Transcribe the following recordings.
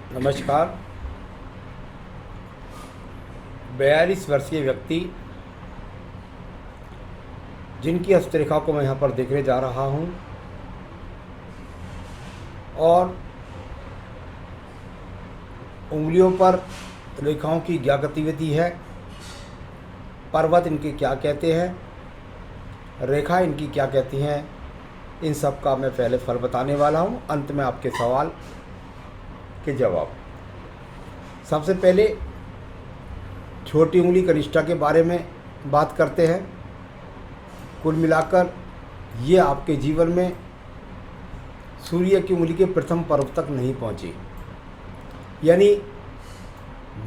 नमस्कार। 42 वर्षीय व्यक्ति जिनकी हस्तरेखा को मैं यहाँ पर देखने जा रहा हूँ और उंगलियों पर रेखाओं की क्या गतिविधि है, पर्वत इनके क्या कहते हैं, रेखा इनकी क्या कहती हैं, इन सब का मैं पहले फल बताने वाला हूँ। अंत में आपके सवाल के जवाब। सबसे पहले छोटी उंगली कनिष्ठा के बारे में बात करते हैं। कुल मिलाकर ये आपके जीवन में सूर्य की उंगली के प्रथम पर्व तक नहीं पहुंची, यानी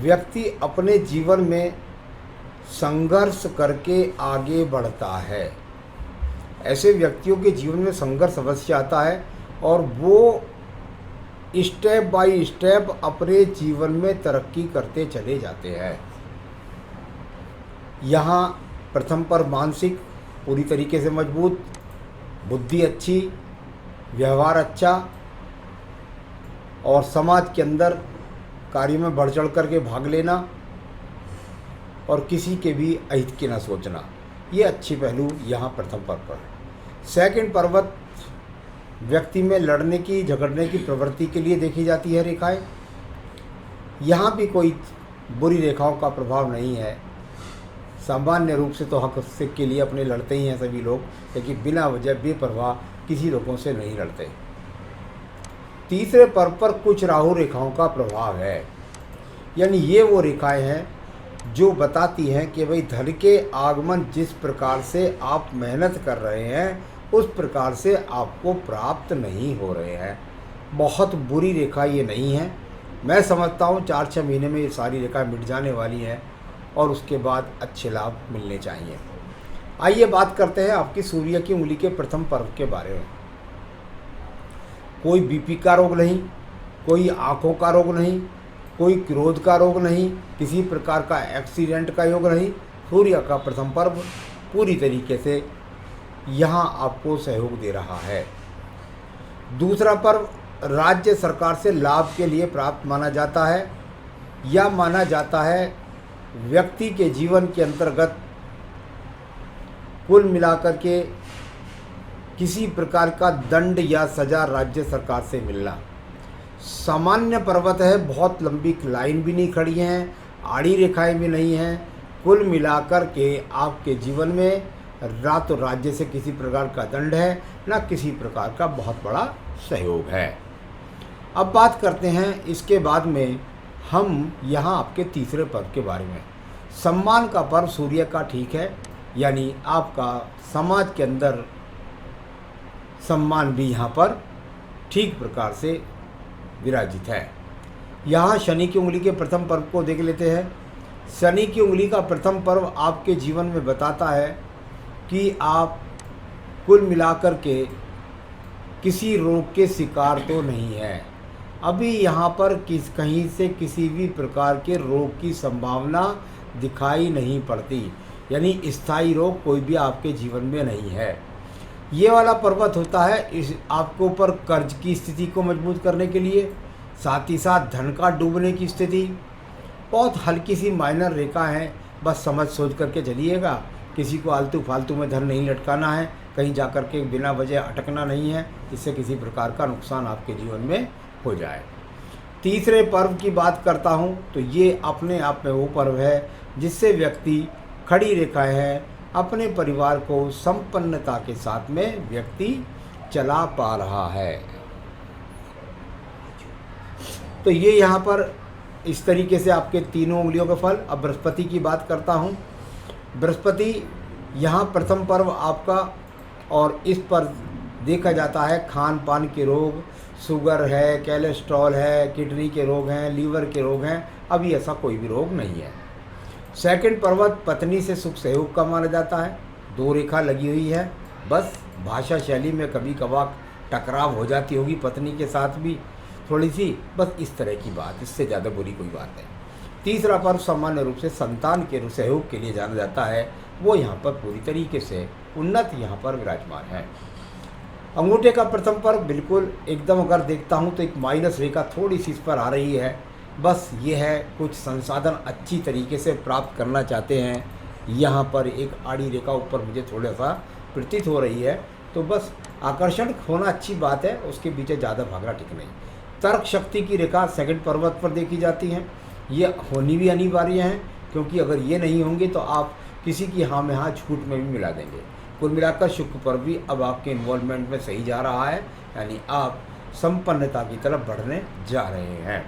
व्यक्ति अपने जीवन में संघर्ष करके आगे बढ़ता है। ऐसे व्यक्तियों के जीवन में संघर्ष अवश्य आता है और वो स्टेप बाय स्टेप अपने जीवन में तरक्की करते चले जाते हैं। यहाँ प्रथम पर मानसिक पूरी तरीके से मजबूत, बुद्धि अच्छी, व्यवहार अच्छा और समाज के अंदर कार्य में बढ़ चढ़ करके भाग लेना और किसी के भी अहित की न सोचना, ये अच्छी पहलू यहाँ प्रथम पर्व पर है। सेकंड पर्वत व्यक्ति में लड़ने की, झगड़ने की प्रवृत्ति के लिए देखी जाती है रेखाएं। यहाँ भी कोई बुरी रेखाओं का प्रभाव नहीं है। सामान्य रूप से तो हक के लिए अपने लड़ते ही हैं सभी लोग, लेकिन बिना वजह बेपरवाह किसी लोगों से नहीं लड़ते। तीसरे पर्व पर कुछ राहु रेखाओं का प्रभाव है, यानी ये वो रेखाएं हैं जो बताती हैं कि भाई धन के आगमन जिस प्रकार से आप मेहनत कर रहे हैं उस प्रकार से आपको प्राप्त नहीं हो रहे हैं। बहुत बुरी रेखा ये नहीं है। मैं समझता हूँ 4-6 महीने में ये सारी रेखाएं मिट जाने वाली हैं और उसके बाद अच्छे लाभ मिलने चाहिए। आइए बात करते हैं आपकी सूर्य की उंगली के प्रथम पर्व के बारे में। कोई बीपी का रोग नहीं, कोई आँखों का रोग नहीं, कोई क्रोध का रोग नहीं, किसी प्रकार का एक्सीडेंट का योग नहीं। सूर्य का प्रथम पर्व पूरी तरीके से यहाँ आपको सहयोग दे रहा है। दूसरा पर्व राज्य सरकार से लाभ के लिए प्राप्त माना जाता है, या माना जाता है व्यक्ति के जीवन के अंतर्गत कुल मिलाकर के किसी प्रकार का दंड या सजा राज्य सरकार से मिलना। सामान्य पर्वत है, बहुत लंबी लाइन भी नहीं खड़ी हैं, आड़ी रेखाएं भी नहीं हैं। कुल मिलाकर के आपके जीवन में ना तो राज्य से किसी प्रकार का दंड है, ना किसी प्रकार का बहुत बड़ा सहयोग है। अब बात करते हैं इसके बाद में हम यहाँ आपके तीसरे पर्व के बारे में। सम्मान का पर्व सूर्य का ठीक है, यानी आपका समाज के अंदर सम्मान भी यहाँ पर ठीक प्रकार से विराजित है। यहाँ शनि की उंगली के प्रथम पर्व को देख लेते हैं। शनि की उंगली का प्रथम पर्व आपके जीवन में बताता है कि आप कुल मिलाकर के किसी रोग के शिकार तो नहीं हैं। अभी यहाँ पर कहीं से किसी भी प्रकार के रोग की संभावना दिखाई नहीं पड़ती, यानी स्थायी रोग कोई भी आपके जीवन में नहीं है। ये वाला पर्वत होता है इस आपके ऊपर कर्ज की स्थिति को मजबूत करने के लिए, साथ ही साथ धन का डूबने की स्थिति। बहुत हल्की सी माइनर रेखा है, बस समझ सोच करके चलिएगा। किसी को आलतू फालतू में धन नहीं लटकाना है, कहीं जाकर के बिना वजह अटकना नहीं है, इससे किसी प्रकार का नुकसान आपके जीवन में हो जाए। तीसरे पर्व की बात करता हूँ तो ये अपने आप में वो पर्व है जिससे व्यक्ति खड़ी रेखाएं हैं, अपने परिवार को संपन्नता के साथ में व्यक्ति चला पा रहा है। तो ये यहाँ पर इस तरीके से आपके तीनों उंगलियों का फल। अब बृहस्पति की बात करता हूँ। बृहस्पति यहाँ प्रथम पर्व आपका, और इस पर देखा जाता है खान पान के रोग, शुगर है, कोलेस्ट्रॉल है, किडनी के रोग हैं, लीवर के रोग हैं। अभी ऐसा कोई भी रोग नहीं है। सेकंड पर्वत पत्नी से सुख सहयोग का माना जाता है। 2 रेखा लगी हुई है, बस भाषा शैली में कभी कभार टकराव हो जाती होगी पत्नी के साथ भी थोड़ी सी, बस इस तरह की बात, इससे ज़्यादा बुरी कोई बात नहीं। तीसरा पर्व सामान्य रूप से संतान के सहयोग के लिए जाना जाता है, वो यहाँ पर पूरी तरीके से उन्नत यहाँ पर विराजमान है। अंगूठे का प्रथम पर्व बिल्कुल एकदम अगर देखता हूँ तो एक माइनस रेखा थोड़ी सी इस पर आ रही है। बस ये है कुछ संसाधन अच्छी तरीके से प्राप्त करना चाहते हैं। यहाँ पर एक आड़ी रेखा ऊपर मुझे थोड़ा सा प्रतीत हो रही है, तो बस आकर्षण होना अच्छी बात है, उसके पीछे ज़्यादा भागना ठीक नहीं। तर्क शक्ति की रेखा सेकंड पर्वत पर देखी जाती हैं। ये होनी भी अनिवार्य है, क्योंकि अगर ये नहीं होंगे तो आप किसी की हाँ में हाँ झूठ में भी मिला देंगे। कुल मिलाकर शुक्र पर्व भी अब आपके इन्वॉल्वमेंट में सही जा रहा है, यानी आप संपन्नता की तरफ बढ़ने जा रहे हैं।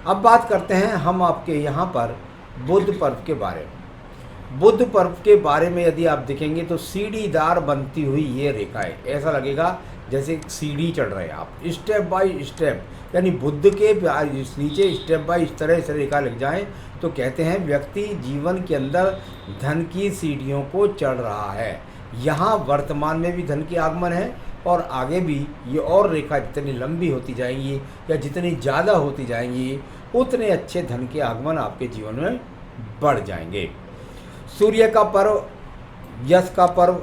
अब बात करते हैं हम आपके यहाँ पर बुध पर्व के बारे में। बुध पर्व के बारे में यदि आप देखेंगे तो सीढ़ीदार बनती हुई ये रेखाएं, ऐसा लगेगा जैसे सीढ़ी चढ़ रहे हैं आप, स्टेप बाय स्टेप, यानी बुध के नीचे स्टेप बाय इस तरह से रेखा लग जाए तो कहते हैं व्यक्ति जीवन के अंदर धन की सीढ़ियों को चढ़ रहा है। यहाँ वर्तमान में भी धन के आगमन है और आगे भी ये और रेखा जितनी लंबी होती जाएंगी या जितनी ज़्यादा होती जाएंगी उतने अच्छे धन के आगमन आपके जीवन में बढ़ जाएंगे। सूर्य का पर्व, यश का पर्व,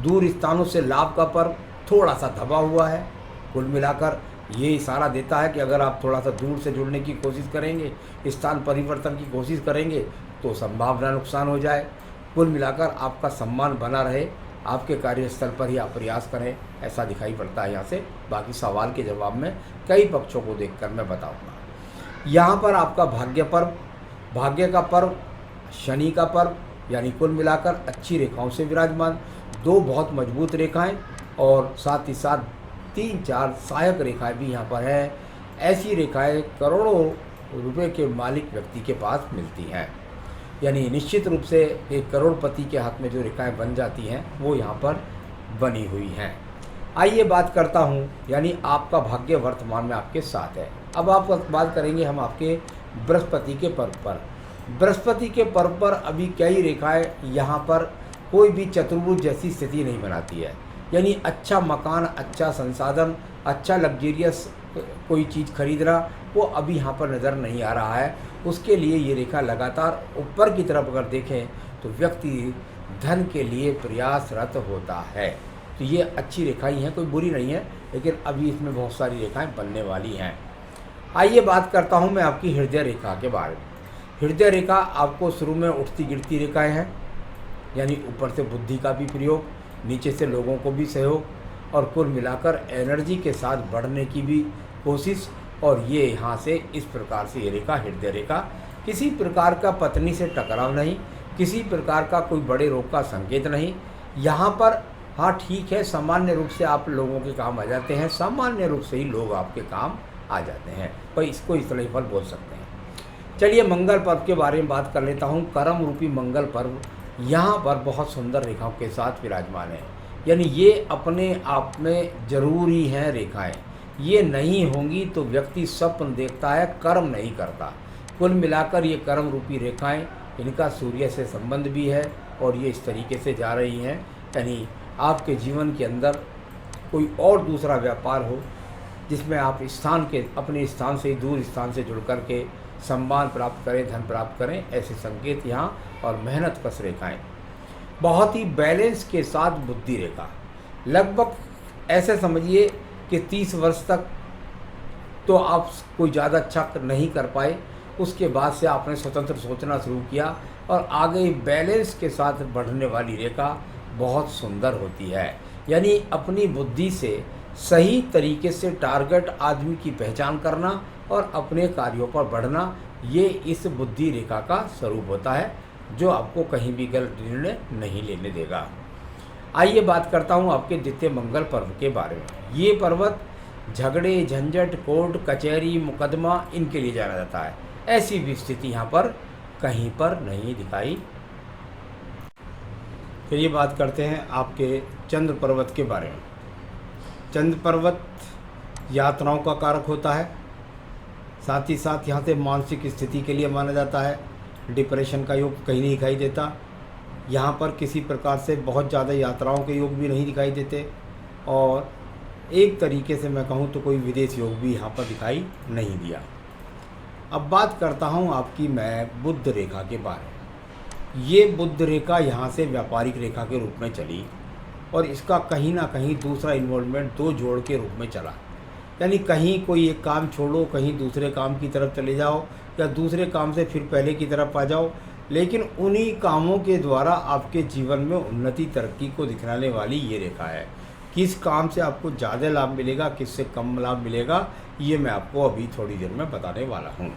दूर स्थानों से लाभ का पर्व थोड़ा सा दबा हुआ है। कुल मिलाकर ये इशारा देता है कि अगर आप थोड़ा सा दूर से जुड़ने की कोशिश करेंगे, स्थान परिवर्तन की कोशिश करेंगे तो संभावना नुकसान हो जाए। कुल मिलाकर आपका सम्मान बना रहे, आपके कार्यस्थल पर ही आप प्रयास करें, ऐसा दिखाई पड़ता है यहाँ से। बाकी सवाल के जवाब में कई पक्षों को देखकर मैं बताऊँगा। यहाँ पर आपका भाग्य पर्व, भाग्य का पर्व, शनि का पर्व, यानी कुल मिलाकर अच्छी रेखाओं से विराजमान, दो बहुत मजबूत रेखाएं और साथ ही साथ 3-4 सहायक रेखाएं भी यहाँ पर है। ऐसी रेखाएं करोड़ों रुपए के मालिक व्यक्ति के पास मिलती हैं, यानी निश्चित रूप से एक करोड़पति के हाथ में जो रेखाएं बन जाती हैं वो यहाँ पर बनी हुई हैं। आइए बात करता हूँ, यानी आपका भाग्य वर्तमान में आपके साथ है। अब आप बात करेंगे हम आपके बृहस्पति के पर्व पर। बृहस्पति के पर्व पर अभी कई रेखाएं यहाँ पर कोई भी चतुर्भुज जैसी स्थिति नहीं बनाती है, यानी अच्छा मकान, अच्छा संसाधन, अच्छा लग्जरियस कोई चीज़ खरीदना वो अभी यहाँ पर नज़र नहीं आ रहा है। उसके लिए ये रेखा लगातार ऊपर की तरफ अगर देखें तो व्यक्ति धन के लिए प्रयासरत होता है। तो ये अच्छी रेखाएं हैं, कोई बुरी नहीं है, लेकिन अभी इसमें बहुत सारी रेखाएं बनने वाली हैं। आइए बात करता हूँ मैं आपकी हृदय रेखा के बारे में। हृदय रेखा आपको शुरू में उठती गिरती रेखाएं हैं, यानी ऊपर से बुद्धि का भी प्रयोग, नीचे से लोगों को भी सहयोग और कुल मिलाकर एनर्जी के साथ बढ़ने की भी कोशिश। और ये यहाँ से इस प्रकार से ये रेखा, हृदय रेखा, किसी प्रकार का पत्नी से टकराव नहीं, किसी प्रकार का कोई बड़े रोग का संकेत नहीं। यहाँ पर हाँ ठीक है, सामान्य रूप से आप लोगों के काम आ जाते हैं, सामान्य रूप से ही लोग आपके काम आ जाते हैं, पर इसको इस तरह फल बोल सकते हैं। चलिए मंगल पर्व के बारे में बात कर लेता हूँ। कर्म रूपी मंगल पर्व यहाँ पर बहुत सुंदर रेखाओं के साथ विराजमान है, यानी ये अपने आप में जरूरी हैं रेखाएं। ये नहीं होंगी तो व्यक्ति स्वप्न देखता है, कर्म नहीं करता। कुल मिलाकर ये कर्म रूपी रेखाएं, इनका सूर्य से संबंध भी है और ये इस तरीके से जा रही हैं, यानी आपके जीवन के अंदर कोई और दूसरा व्यापार हो जिसमें आप अपने स्थान से दूर स्थान से जुड़ कर के सम्मान प्राप्त करें, धन प्राप्त करें, ऐसे संकेत यहाँ। और मेहनत कश रेखाएं, बहुत ही बैलेंस के साथ बुद्धि रेखा, लगभग ऐसे समझिए कि 30 वर्ष तक तो आप कोई ज़्यादा अच्छा नहीं कर पाए, उसके बाद से आपने स्वतंत्र सोचना शुरू किया और आगे बैलेंस के साथ बढ़ने वाली रेखा बहुत सुंदर होती है, यानी अपनी बुद्धि से सही तरीके से टारगेट आदमी की पहचान करना और अपने कार्यों पर बढ़ना, ये इस बुद्धि रेखा का स्वरूप होता है जो आपको कहीं भी गलत निर्णय नहीं लेने देगा। आइए बात करता हूँ आपके द्वितीय मंगल पर्व के बारे में। ये पर्वत झगड़े, झंझट, कोर्ट कचहरी, मुकदमा, इनके लिए जाना जाता है। ऐसी भी स्थिति यहाँ पर कहीं पर नहीं दिखाई। फिर बात करते हैं आपके चंद्र पर्वत के बारे में। चंद्र पर्वत यात्राओं का कारक होता है, साथ ही साथ यहाँ से मानसिक स्थिति के लिए माना जाता है। डिप्रेशन का योग कहीं नहीं दिखाई देता। यहाँ पर किसी प्रकार से बहुत ज़्यादा यात्राओं के योग भी नहीं दिखाई देते और एक तरीके से मैं कहूँ तो कोई विदेश योग भी यहाँ पर दिखाई नहीं दिया। अब बात करता हूँ आपकी मैं बुध रेखा के बारे में। ये बुध रेखा यहाँ से व्यापारिक रेखा के रूप में चली और इसका कहीं ना कहीं दूसरा इन्वॉल्वमेंट दो जोड़ के रूप में चला। यानी कहीं कोई एक काम छोड़ो, कहीं दूसरे काम की तरफ चले जाओ, या दूसरे काम से फिर पहले की तरफ आ जाओ, लेकिन उन्हीं कामों के द्वारा आपके जीवन में उन्नति तरक्की को दिखलाने वाली ये रेखा है। किस काम से आपको ज़्यादा लाभ मिलेगा, किससे कम लाभ मिलेगा, ये मैं आपको अभी थोड़ी देर में बताने वाला हूँ।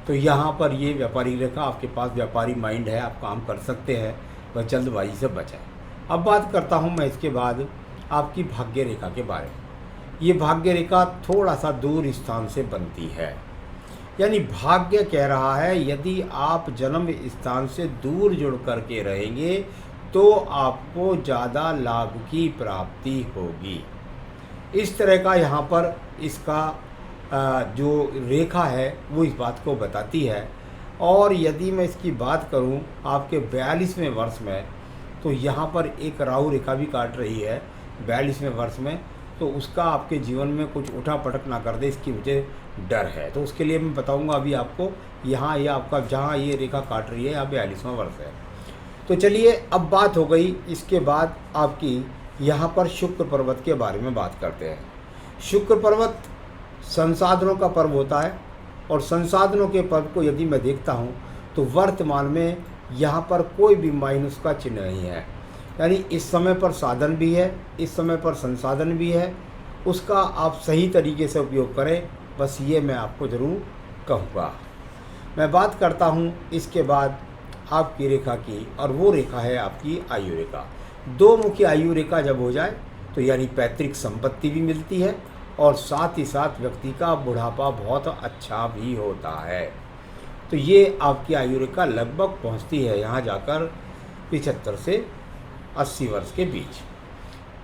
तो यहाँ पर ये व्यापारी रेखा, आपके पास व्यापारी माइंड है, आप काम कर सकते हैं, बस जल्दबाजी से बचें। अब बात करता हूँ मैं इसके बाद आपकी भाग्य रेखा के बारे में। ये भाग्य रेखा थोड़ा सा दूर स्थान से बनती है, यानी भाग्य कह रहा है यदि आप जन्म स्थान से दूर जुड़ करके रहेंगे तो आपको ज़्यादा लाभ की प्राप्ति होगी। इस तरह का यहाँ पर इसका जो रेखा है वो इस बात को बताती है। और यदि मैं इसकी बात करूँ आपके 42वें वर्ष में, तो यहाँ पर एक राहु रेखा भी काट रही है 42वें वर्ष में, तो उसका आपके जीवन में कुछ उठा पटक ना कर दे, इसकी मुझे डर है। तो उसके लिए मैं बताऊंगा अभी आपको। यहाँ ये आपका जहाँ ये रेखा काट रही है यहाँ 42वां वर्ष है। तो चलिए अब बात हो गई, इसके बाद आपकी यहाँ पर शुक्र पर्वत के बारे में बात करते हैं। शुक्र पर्वत संसाधनों का पर्व होता है, और संसाधनों के पर्व को यदि मैं देखता हूँ तो वर्तमान में यहाँ पर कोई भी माइनस का चिन्ह नहीं है। यानी इस समय पर साधन भी है, इस समय पर संसाधन भी है, उसका आप सही तरीके से उपयोग करें, बस ये मैं आपको ज़रूर कहूँगा। मैं बात करता हूँ इसके बाद आपकी रेखा की, और वो रेखा है आपकी आयु रेखा। दो मुख्य आयु रेखा जब हो जाए तो यानी पैतृक संपत्ति भी मिलती है, और साथ ही साथ व्यक्ति का बुढ़ापा बहुत अच्छा भी होता है। तो ये आपकी आयु रेखा लगभग पहुँचती है यहाँ जाकर 75 से 80 वर्ष के बीच।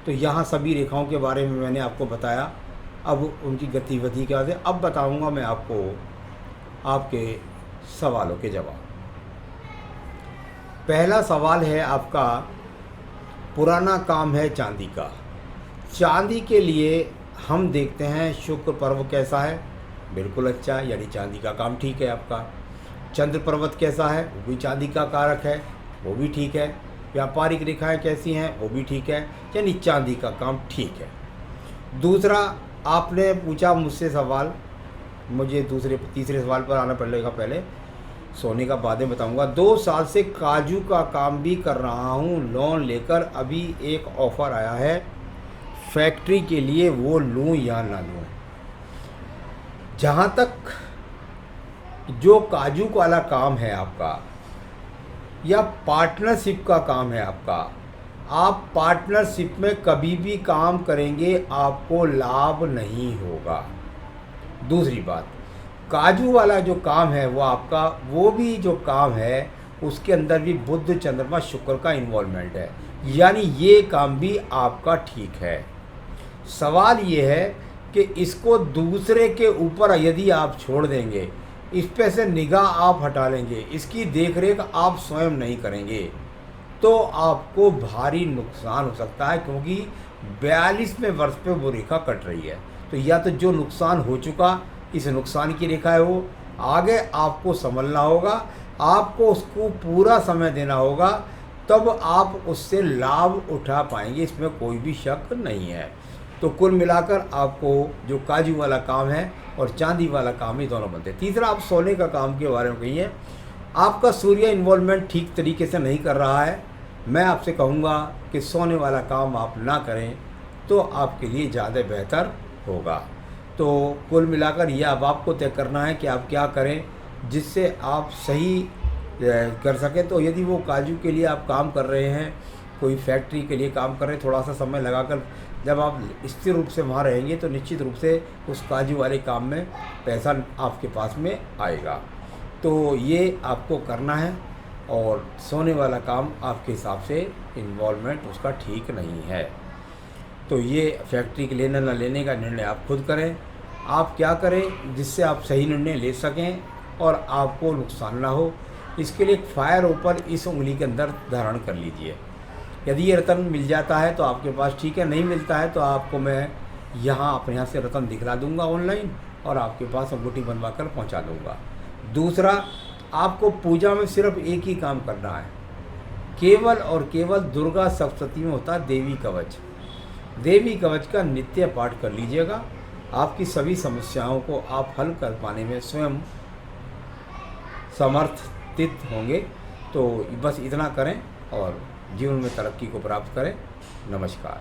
तो यहाँ सभी रेखाओं के बारे में मैंने आपको बताया। अब उनकी गतिविधि क्या है, अब बताऊंगा मैं आपको आपके सवालों के जवाब। पहला सवाल है आपका, पुराना काम है चांदी का। चांदी के लिए हम देखते हैं शुक्र पर्व कैसा है, बिल्कुल अच्छा, यानी चांदी का काम ठीक है आपका। चंद्र पर्वत कैसा है, वो भी चांदी का कारक है, वो भी ठीक है। व्यापारिक रेखाएं कैसी हैं, वो भी ठीक है, यानी चांदी का काम ठीक है। दूसरा, आपने पूछा मुझसे सवाल, मुझे तीसरे सवाल पर आना पड़ेगा, पहले सोने का बाद में बताऊंगा। 2 साल से काजू का काम भी कर रहा हूँ लोन लेकर, अभी एक ऑफ़र आया है फैक्ट्री के लिए, वो लूँ या ना लूँ। जहाँ तक जो काजू वाला काम है आपका, या पार्टनरशिप का काम है आपका, आप पार्टनरशिप में कभी भी काम करेंगे आपको लाभ नहीं होगा। दूसरी बात, काजू वाला जो काम है वो आपका, वो भी जो काम है उसके अंदर भी बुध चंद्रमा शुक्र का इन्वॉल्वमेंट है, यानी ये काम भी आपका ठीक है। सवाल ये है कि इसको दूसरे के ऊपर यदि आप छोड़ देंगे, इस पे से निगाह आप हटा लेंगे, इसकी देखरेख आप स्वयं नहीं करेंगे, तो आपको भारी नुकसान हो सकता है, क्योंकि 42वें वर्ष पे वो रेखा कट रही है। तो या तो जो नुकसान हो चुका, इस नुकसान की रेखा है, वो आगे आपको संभलना होगा, आपको उसको पूरा समय देना होगा, तब आप उससे लाभ उठा पाएंगे, इसमें कोई भी शक नहीं है। तो कुल मिलाकर आपको जो काजू वाला काम है और चांदी वाला काम, ही दोनों बनते हैं। तीसरा, आप सोने का काम के बारे में कहिए। आपका सूर्य इन्वॉल्वमेंट ठीक तरीके से नहीं कर रहा है, मैं आपसे कहूँगा कि सोने वाला काम आप ना करें तो आपके लिए ज़्यादा बेहतर होगा। तो कुल मिलाकर ये अब आपको तय करना है कि आप क्या करें जिससे आप सही कर सकें। तो यदि वो काजू के लिए आप काम कर रहे हैं, कोई फैक्ट्री के लिए काम कर रहे हैं, थोड़ा सा समय लगाकर जब आप स्थिर रूप से वहाँ रहेंगे तो निश्चित रूप से उस काजू वाले काम में पैसा आपके पास में आएगा। तो ये आपको करना है, और सोने वाला काम आपके हिसाब से इन्वॉल्वमेंट उसका ठीक नहीं है। तो ये फैक्ट्री के लेने न लेने का निर्णय आप खुद करें। आप क्या करें जिससे आप सही निर्णय ले सकें और आपको नुकसान ना हो। इसके लिए एक फायर ऊपर इस उंगली के अंदर धारण कर लीजिए। यदि ये रतन मिल जाता है तो आपके पास ठीक है, नहीं मिलता है तो आपको मैं यहाँ अपने यहाँ से रतन दिखला दूंगा ऑनलाइन, और आपके पास अंगूठी बनवा कर पहुँचा दूंगा। दूसरा, आपको पूजा में सिर्फ एक ही काम करना है केवल और केवल दुर्गा सप्तशती में होता है देवी कवच। देवी कवच का नित्य पाठ कर लीजिएगा, आपकी सभी समस्याओं को आप हल कर पाने में स्वयं समर्थित होंगे। तो बस इतना करें और जीवन में तरक्की को प्राप्त करें। नमस्कार।